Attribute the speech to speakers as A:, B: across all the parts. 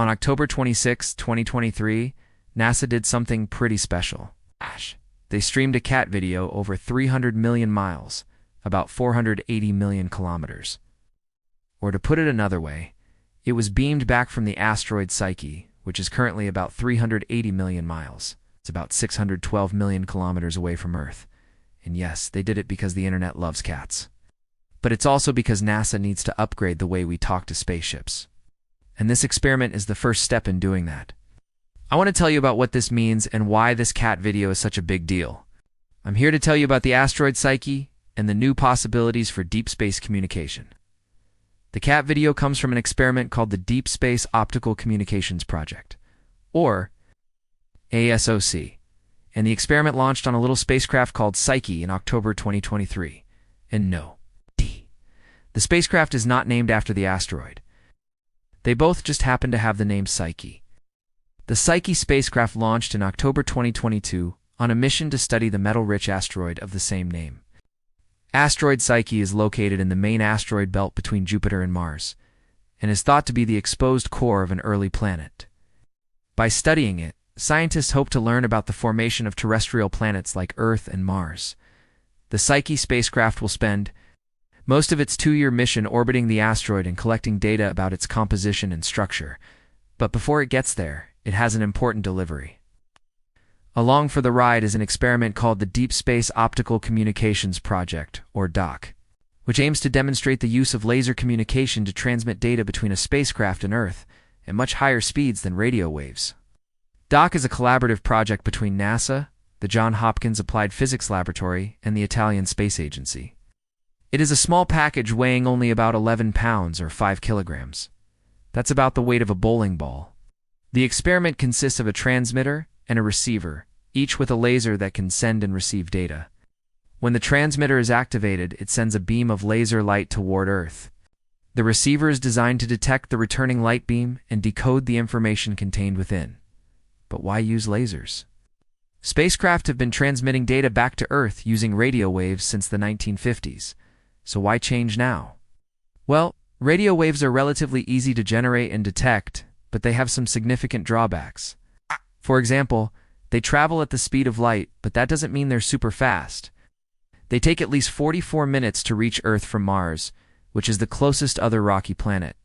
A: On October 26, 2023, NASA did something pretty special. They streamed a cat video over 300 million miles, about 480 million kilometers. Or to put it another way, it was beamed back from the asteroid Psyche, which is currently about 380 million miles. It's about 612 million kilometers away from Earth. And yes, they did it because the internet loves cats. But it's also because NASA needs to upgrade the way we talk to spaceships. And this experiment is the first step in doing that. I want to tell you about what this means and why this cat video is such a big deal. I'm here to tell you about the asteroid Psyche and the new possibilities for deep space communication. The cat video comes from an experiment called the Deep Space Optical Communications Project, or ASOC, and the experiment launched on a little spacecraft called Psyche in October 2023. And no, the spacecraft is not named after the asteroid. They both just happen to have the name Psyche. The Psyche spacecraft launched in October 2022 on a mission to study the metal-rich asteroid of the same name. Asteroid Psyche is located in the main asteroid belt between Jupiter and Mars, and is thought to be the exposed core of an early planet. By studying it, scientists hope to learn about the formation of terrestrial planets like Earth and Mars. The Psyche spacecraft will spend most of its 2-year mission orbiting the asteroid and collecting data about its composition and structure. But before it gets there, it has an important delivery. Along for the ride is an experiment called the Deep Space Optical Communications Project, or DOC, which aims to demonstrate the use of laser communication to transmit data between a spacecraft and Earth at much higher speeds than radio waves. DOC is a collaborative project between NASA, the Johns Hopkins Applied Physics Laboratory, and the Italian Space Agency. It is a small package weighing only about 11 pounds or 5 kilograms. That's about the weight of a bowling ball. The experiment consists of a transmitter and a receiver, each with a laser that can send and receive data. When the transmitter is activated, it sends a beam of laser light toward Earth. The receiver is designed to detect the returning light beam and decode the information contained within. But why use lasers? Spacecraft have been transmitting data back to Earth using radio waves since the 1950s. So why change now? Well, radio waves are relatively easy to generate and detect, but they have some significant drawbacks. For example, they travel at the speed of light, but that doesn't mean they're super fast. They take at least 44 minutes to reach Earth from Mars, which is the closest other rocky planet.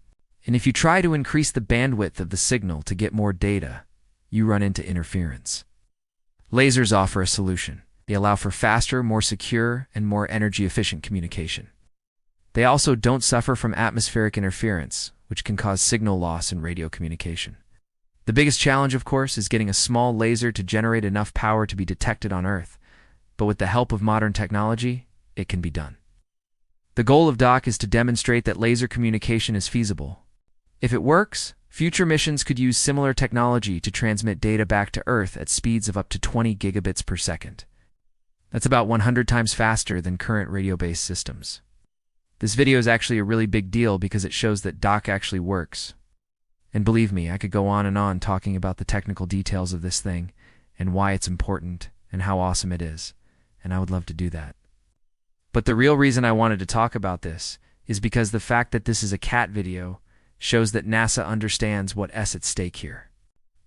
A: And if you try to increase the bandwidth of the signal to get more data, you run into interference. Lasers offer a solution. They allow for faster, more secure, and more energy-efficient communication. They also don't suffer from atmospheric interference, which can cause signal loss in radio communication. The biggest challenge, of course, is getting a small laser to generate enough power to be detected on Earth, but with the help of modern technology, it can be done. The goal of DOC is to demonstrate that laser communication is feasible. If it works, future missions could use similar technology to transmit data back to Earth at speeds of up to 20 gigabits per second. That's about 100 times faster than current radio-based systems. This video is actually a really big deal because it shows that DOC actually works. And believe me, I could go on and on talking about the technical details of this thing and why it's important and how awesome it is, and I would love to do that. But the real reason I wanted to talk about this is because the fact that this is a cat video shows that NASA understands what's at stake here.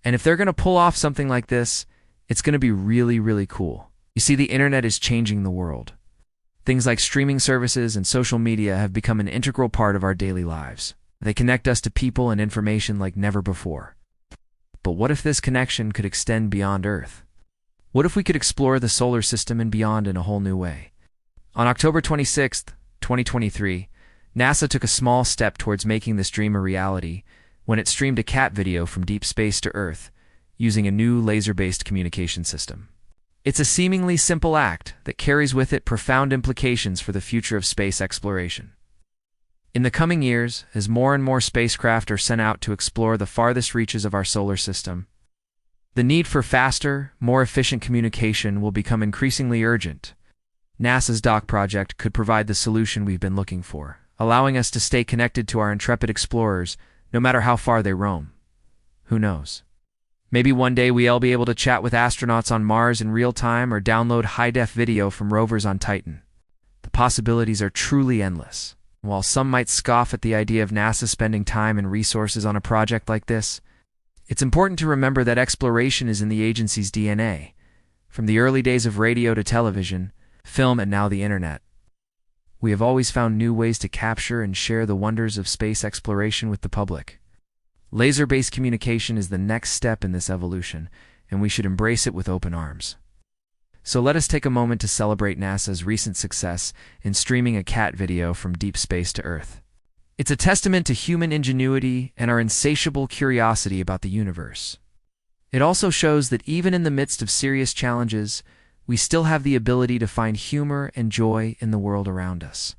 A: And if they're going to pull off something like this, it's going to be really, really cool. You see, the internet is changing the world. Things like streaming services and social media have become an integral part of our daily lives. They connect us to people and information like never before. But what if this connection could extend beyond Earth? What if we could explore the solar system and beyond in a whole new way? On October 26, 2023, NASA took a small step towards making this dream a reality when it streamed a cat video from deep space to Earth using a new laser-based communication system. It's a seemingly simple act that carries with it profound implications for the future of space exploration. In the coming years, as more and more spacecraft are sent out to explore the farthest reaches of our solar system, the need for faster, more efficient communication will become increasingly urgent. NASA's DOC project could provide the solution we've been looking for, allowing us to stay connected to our intrepid explorers no matter how far they roam. Who knows? Maybe one day we'll be able to chat with astronauts on Mars in real time or download high-def video from rovers on Titan. The possibilities are truly endless. While some might scoff at the idea of NASA spending time and resources on a project like this, It's important to remember that exploration is in the agency's DNA, from the early days of radio to television, film, and now the internet. We have always found new ways to capture and share the wonders of space exploration with the public. Laser-based communication is the next step in this evolution, and we should embrace it with open arms. So let us take a moment to celebrate NASA's recent success in streaming a cat video from deep space to Earth. It's a testament to human ingenuity and our insatiable curiosity about the universe. It also shows that even in the midst of serious challenges, we still have the ability to find humor and joy in the world around us.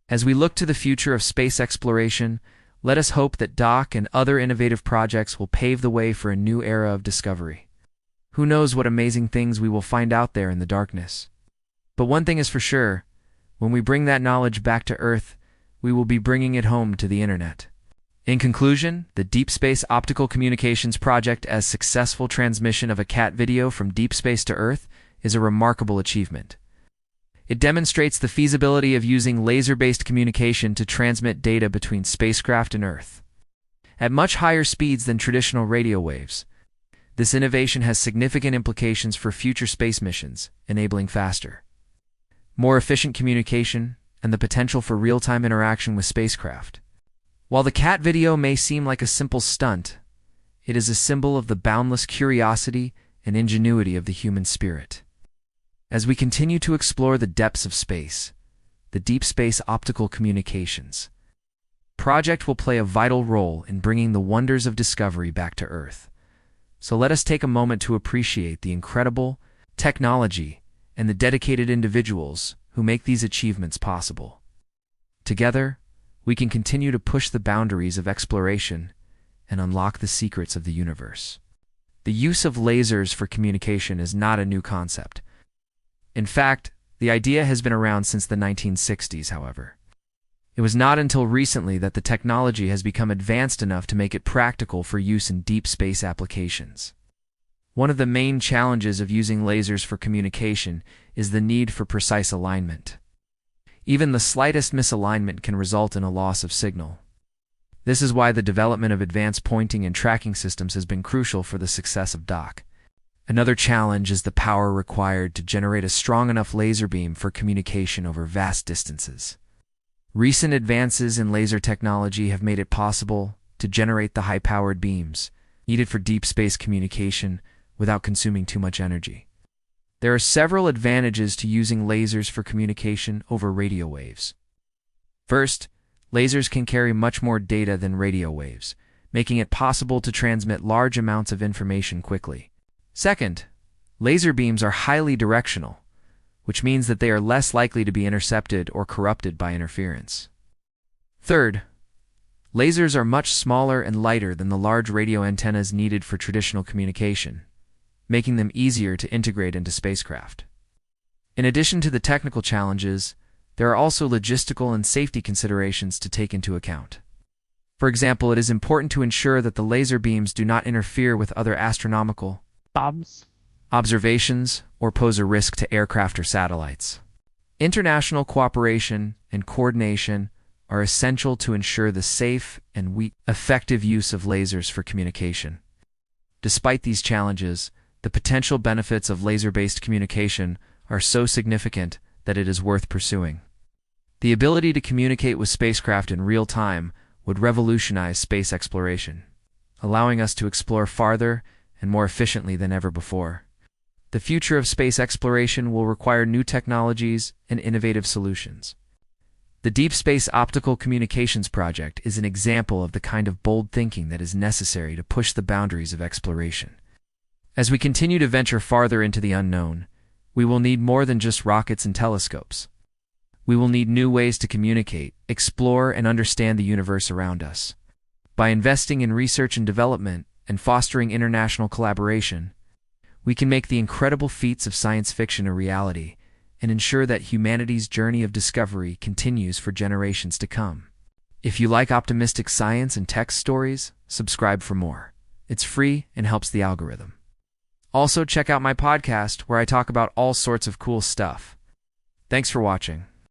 A: As we look to the future of space exploration, let us hope that DOC and other innovative projects will pave the way for a new era of discovery. Who knows what amazing things we will find out there in the darkness? But one thing is for sure, when we bring that knowledge back to Earth, we will be bringing it home to the internet. In conclusion, the Deep Space Optical Communications Project as successful transmission of a cat video from deep space to Earth is a remarkable achievement. It demonstrates the feasibility of using laser-based communication to transmit data between spacecraft and Earth. At much higher speeds than traditional radio waves, this innovation has significant implications for future space missions, enabling faster, more efficient communication, and the potential for real-time interaction with spacecraft. While the cat video may seem like a simple stunt, it is a symbol of the boundless curiosity and ingenuity of the human spirit. As we continue to explore the depths of space, the Deep Space Optical Communications project will play a vital role in bringing the wonders of discovery back to Earth. So let us take a moment to appreciate the incredible technology and the dedicated individuals who make these achievements possible. Together, we can continue to push the boundaries of exploration and unlock the secrets of the universe. The use of lasers for communication is not a new concept. In fact, the idea has been around since the 1960s, however. It was not until recently that the technology has become advanced enough to make it practical for use in deep space applications. One of the main challenges of using lasers for communication is the need for precise alignment. Even the slightest misalignment can result in a loss of signal. This is why the development of advanced pointing and tracking systems has been crucial for the success of DOC. Another challenge is the power required to generate a strong enough laser beam for communication over vast distances. Recent advances in laser technology have made it possible to generate the high-powered beams needed for deep space communication without consuming too much energy. There are several advantages to using lasers for communication over radio waves. First, lasers can carry much more data than radio waves, making it possible to transmit large amounts of information quickly. Second, laser beams are highly directional, which means that they are less likely to be intercepted or corrupted by interference. Third, lasers are much smaller and lighter than the large radio antennas needed for traditional communication, making them easier to integrate into spacecraft. In addition to the technical challenges, there are also logistical and safety considerations to take into account. For example, it is important to ensure that the laser beams do not interfere with other astronomical observations or pose a risk to aircraft or satellites. International cooperation and coordination are essential to ensure the safe and effective use of lasers for communication. Despite these challenges, the potential benefits of laser-based communication are so significant that it is worth pursuing. The ability to communicate with spacecraft in real time would revolutionize space exploration, allowing us to explore farther and more efficiently than ever before. The future of space exploration will require new technologies and innovative solutions. The Deep Space Optical Communications Project is an example of the kind of bold thinking that is necessary to push the boundaries of exploration. As we continue to venture farther into the unknown, we will need more than just rockets and telescopes. We will need new ways to communicate, explore, and understand the universe around us. By investing in research and development and fostering international collaboration, we can make the incredible feats of science fiction a reality and ensure that humanity's journey of discovery continues for generations to come. If you like optimistic science and tech stories, subscribe for more. It's free and helps the algorithm. Also, check out my podcast where I talk about all sorts of cool stuff. Thanks for watching.